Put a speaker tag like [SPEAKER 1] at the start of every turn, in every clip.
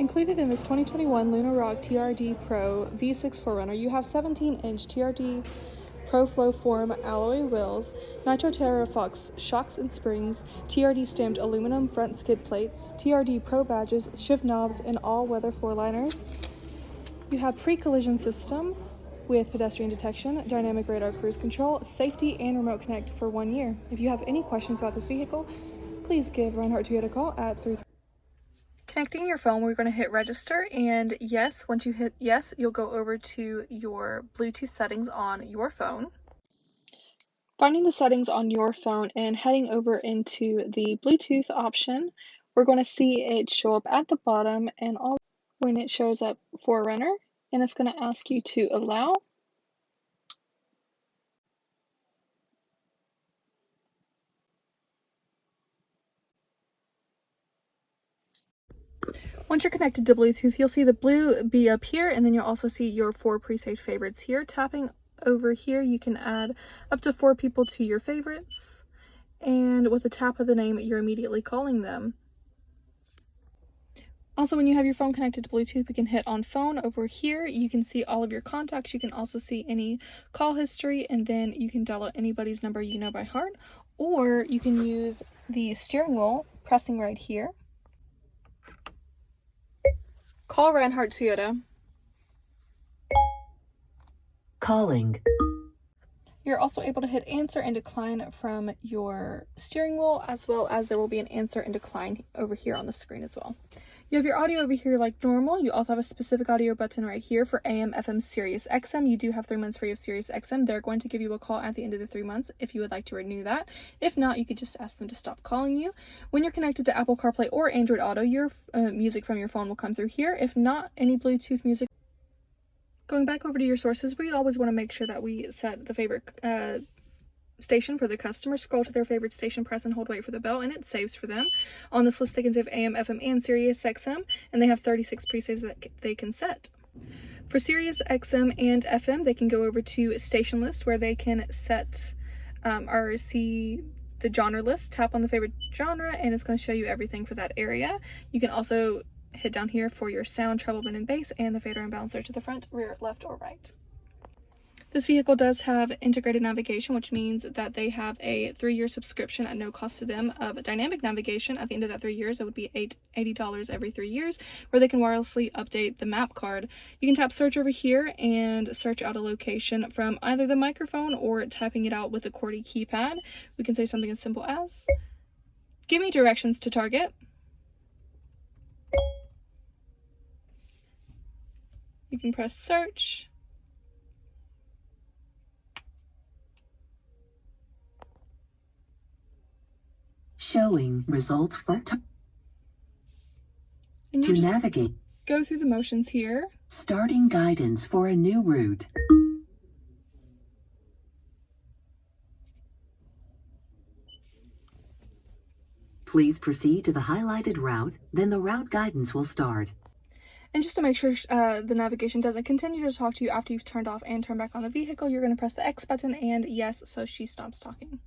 [SPEAKER 1] Included in this 2021 Lunar Rock TRD Pro V6 4Runner, you have 17-inch TRD Pro Flow Form alloy wheels, Nitro Terra Fox shocks and springs, TRD stamped aluminum front skid plates, TRD Pro badges, shift knobs, and all-weather floor liners. You have pre-collision system with pedestrian detection, dynamic radar cruise control, safety, and remote connect for 1 year. If you have any questions about this vehicle, please give Reinhardt Toyota a call at 33. Connecting your phone, we're going to hit register, and yes, once you hit yes, you'll go over to your Bluetooth settings on your phone. Finding the settings on your phone and heading over into the Bluetooth option, we're going to see it show up at the bottom, and when it shows up 4Runner, and it's going to ask you to allow. Once you're connected to Bluetooth, you'll see the blue be up here, and then you'll also see your 4 pre-saved favorites here. Tapping over here, you can add up to 4 people to your favorites, and with a tap of the name, you're immediately calling them. Also, when you have your phone connected to Bluetooth, we can hit on phone over here. You can see all of your contacts. You can also see any call history, and then you can dial out anybody's number you know by heart, or you can use the steering wheel pressing right here. Call Reinhardt Toyota.
[SPEAKER 2] Calling.
[SPEAKER 1] You're also able to hit answer and decline from your steering wheel, as well as there will be an answer and decline over here on the screen as well. You have your audio over here like normal. You also have a specific audio button right here for AM, FM, Sirius XM. You do have 3 months free of Sirius XM. They're going to give you a call at the end of the 3 months if you would like to renew that. If not, you could just ask them to stop calling you. When you're connected to Apple CarPlay or Android Auto, your music from your phone will come through here. If not, any Bluetooth music. Going back over to your sources, we always want to make sure that we set the favorite station for the customer. Scroll to their favorite station, press and hold, wait for the bell, and it saves for them. On this list, they can save AM, FM, and Sirius XM, and they have 36 pre-saves that they can set. For Sirius XM and FM, they can go over to Station List, where they can set or see the genre list. Tap on the favorite genre, and it's going to show you everything for that area. You can also hit down here for your sound, treble, mid, and bass, and the fader and balancer to the front, rear, left, or right. This vehicle does have integrated navigation, which means that they have a 3-year subscription at no cost to them of dynamic navigation. At the end of that 3 years, it would be $80 every 3 years, where they can wirelessly update the map card. You can tap search over here and search out a location from either the microphone or typing it out with the QWERTY keypad. We can say something as simple as, give me directions to Target. You can press search.
[SPEAKER 2] Showing results for
[SPEAKER 1] And
[SPEAKER 2] to navigate.
[SPEAKER 1] Go through the motions here.
[SPEAKER 2] Starting guidance for a new route. Please proceed to the highlighted route, then the route guidance will start.
[SPEAKER 1] And just to make sure the navigation doesn't continue to talk to you after you've turned off and turned back on the vehicle, you're going to press the X button and yes, so she stops talking.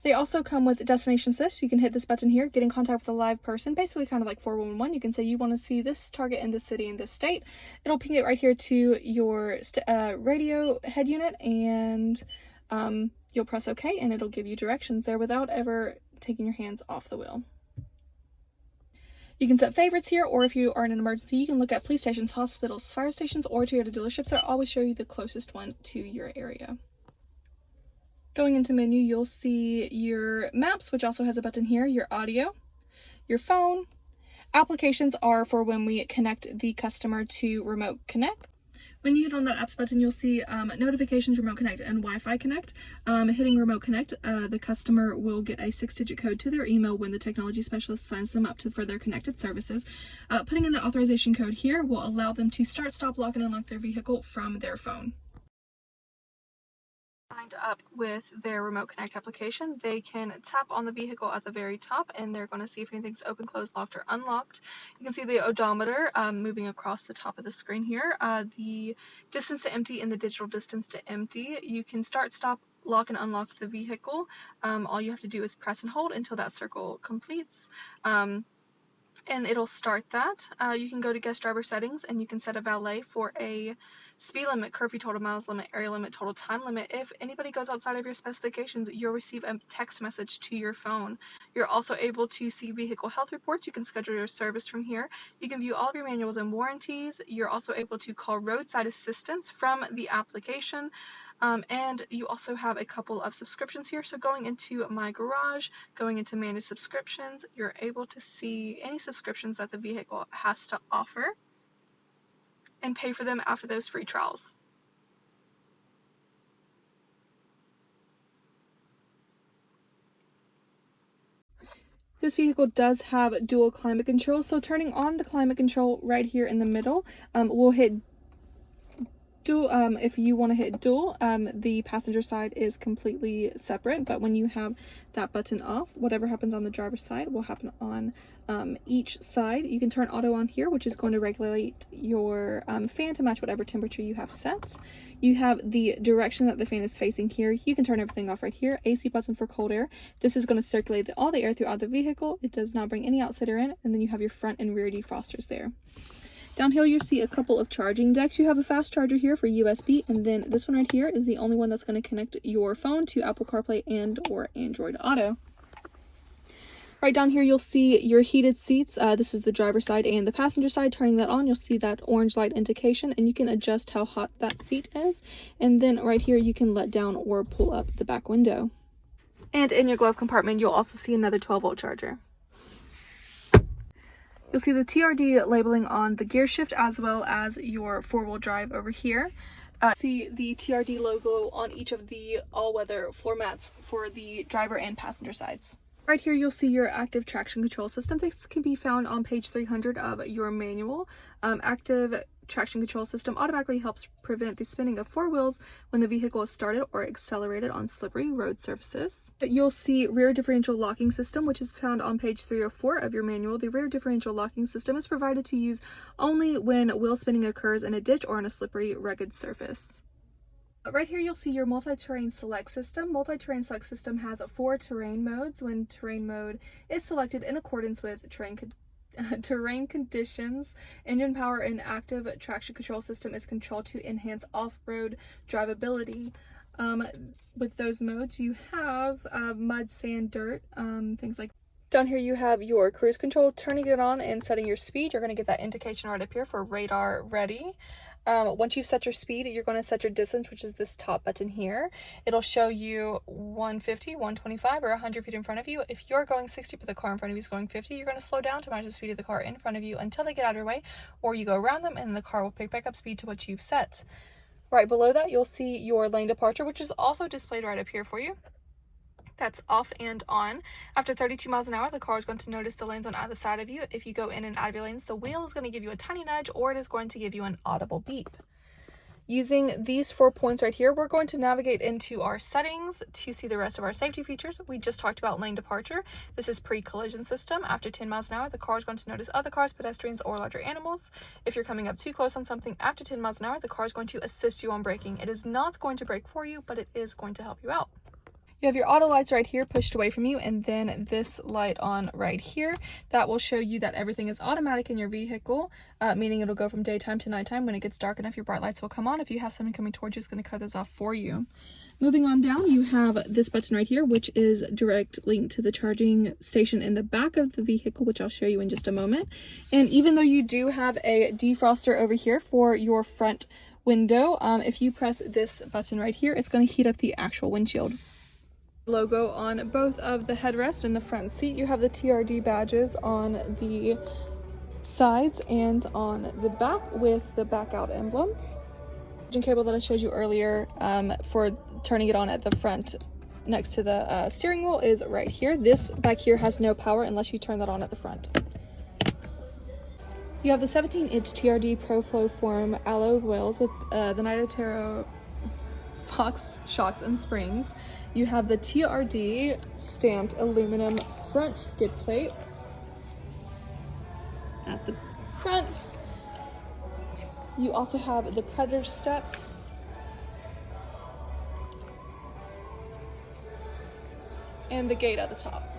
[SPEAKER 1] They also come with Destination Assist. You can hit this button here, get in contact with a live person, basically kind of like 411. You can say you want to see this target in this city in this state. It'll ping it right here to your radio head unit, and you'll press OK, and it'll give you directions there without ever taking your hands off the wheel. You can set favorites here, or if you are in an emergency, you can look at police stations, hospitals, fire stations, or Toyota dealerships. They'll always show you the closest one to your area. Going into menu, you'll see your maps, which also has a button here, your audio, your phone. Applications are for when we connect the customer to Remote Connect. When you hit on that apps button, you'll see notifications, Remote Connect, and Wi-Fi Connect. Hitting Remote Connect, the customer will get a 6-digit code to their email when the technology specialist signs them up for their connected services. Putting in the authorization code here will allow them to start, stop, lock, and unlock their vehicle from their phone. Signed up with their Remote Connect application, they can tap on the vehicle at the very top, and they're going to see if anything's open, closed, locked, or unlocked. You can see the odometer moving across the top of the screen here, the distance to empty and the digital distance to empty. You can start, stop, lock, and unlock the vehicle. All you have to do is press and hold until that circle completes. and it'll start that. You can go to guest driver settings and you can set a valet for a speed limit, curfew, total miles limit, area limit, total time limit. If anybody goes outside of your specifications, you'll receive a text message to your phone. You're also able to see vehicle health reports. You can schedule your service from here. You can view all of your manuals and warranties. You're also able to call roadside assistance from the application. And you also have a couple of subscriptions here. So going into My Garage, going into Manage Subscriptions, you're able to see any subscriptions that the vehicle has to offer and pay for them after those free trials. This vehicle does have dual climate control, so turning on the climate control right here in the middle, we'll hit dual. If you want to hit dual, the passenger side is completely separate, but when you have that button off, whatever happens on the driver's side will happen on each side. You can turn auto on here, which is going to regulate your fan to match whatever temperature you have set. You have the direction that the fan is facing here. You can turn everything off right here. AC button for cold air. This is going to circulate all the air throughout the vehicle. It does not bring any outside air in, and then you have your front and rear defrosters there. Down here you see a couple of charging decks. You have a fast charger here for USB, and then this one right here is the only one that's going to connect your phone to Apple CarPlay and or Android Auto. Right down here you'll see your heated seats. This is the driver's side and the passenger side. Turning that on, you'll see that orange light indication, and you can adjust how hot that seat is. And then right here you can let down or pull up the back window. And in your glove compartment you'll also see another 12-volt charger. You'll see the TRD labeling on the gear shift as well as your 4-wheel drive over here. See the TRD logo on each of the all-weather floor mats for the driver and passenger sides. Right here you'll see your active traction control system. This can be found on page 300 of your manual. Active traction control system automatically helps prevent the spinning of 4 wheels when the vehicle is started or accelerated on slippery road surfaces. You'll see rear differential locking system, which is found on page 304 of your manual. The rear differential locking system is provided to use only when wheel spinning occurs in a ditch or on a slippery, rugged surface. Right here you'll see your multi-terrain select system. Multi-terrain select system has 4 terrain modes. When terrain mode is selected in accordance with terrain conditions, engine power and active traction control system is controlled to enhance off-road drivability. With those modes you have mud, sand, dirt, things like that. Down here you have your cruise control. Turning it on and setting your speed, you're going to get that indication right up here for radar ready. Once you've set your speed, you're going to set your distance, which is this top button here. It'll show you 150, 125, or 100 feet in front of you. If you're going 60 but the car in front of you is going 50, you're going to slow down to match the speed of the car in front of you until they get out of your way, or you go around them and the car will pick back up speed to what you've set. Right below that, you'll see your lane departure, which is also displayed right up here for you. That's off and on. After 32 miles an hour, the car is going to notice the lanes on either side of you. If you go in and out of your lanes, the wheel is going to give you a tiny nudge, or it is going to give you an audible beep. Using these 4 points right here, we're going to navigate into our settings to see the rest of our safety features. We just talked about lane departure. This is pre-collision system. After 10 miles an hour, the car is going to notice other cars, pedestrians, or larger animals. If you're coming up too close on something after 10 miles an hour, the car is going to assist you on braking. It is not going to brake for you, but it is going to help you out. You have your auto lights right here pushed away from you, and then this light on right here. That will show you that everything is automatic in your vehicle, meaning it'll go from daytime to nighttime. When it gets dark enough, your bright lights will come on. If you have something coming towards you, it's going to cut those off for you. Moving on down, you have this button right here, which is direct link to the charging station in the back of the vehicle, which I'll show you in just a moment. And even though you do have a defroster over here for your front window, if you press this button right here, it's going to heat up the actual windshield. Logo on both of the headrest and the front seat. You have the TRD badges on the sides and on the back with the back out emblems. The cable that I showed you earlier for turning it on at the front next to the steering wheel is right here. This back here has no power unless you turn that on at the front. You have the 17-inch TRD Pro Flow Form alloy wheels with the Nitro Fox shocks and springs. You have the TRD stamped aluminum front skid plate at the front. You also have the Predator steps and the gate at the top.